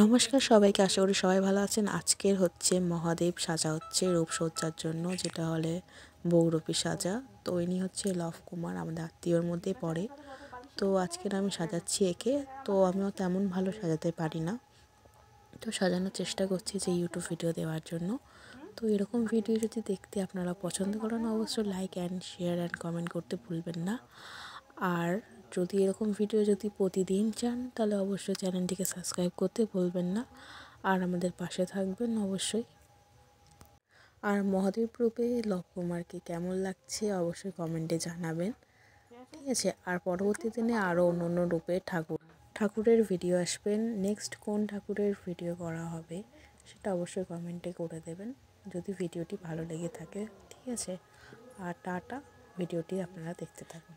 নমস্কার সবাইকে, আশা করি সবাই ভালো আছেন। আজকের হচ্ছে মহাদেব সাজা হচ্ছে রূপসজ্জার জন্য, যেটা হলে বৌরূপী সাজা। তো ইনি হচ্ছে লভ কুমার, আমাদের আত্মীয়র মধ্যে পড়ে। তো আজকের আমি সাজাচ্ছি একে। তো আমিও তেমন ভালো সাজাতে পারি না, তো সাজানোর চেষ্টা করছি যে ইউটিউব ভিডিও দেওয়ার জন্য। তো এরকম ভিডিও যদি দেখতে আপনারা পছন্দ করেন, অবশ্যই like and share and comment করতে ভুলবেন না। আর যদি এরকম ভিডিও যদি প্রতিদিন চান, তাহলে অবশ্যই চ্যানেলটিকে সাবস্ক্রাইব করতে ভুলবেন না, আর আমাদের পাশে থাকবেন অবশ্যই। আর মহাদেব রূপে লব কুমারকে কেমন লাগছে অবশ্যই কমেন্টে জানাবেন, ঠিক আছে। আর পরবর্তী দিনে আরও অন্য রূপে ঠাকুরের ভিডিও আসবেন। নেক্সট কোন ঠাকুরের ভিডিও করা হবে সেটা অবশ্যই কমেন্টে করে দেবেন, যদি ভিডিওটি ভালো লেগে থাকে, ঠিক আছে। আর টাটা, ভিডিওটি আপনারা দেখতে থাকুন।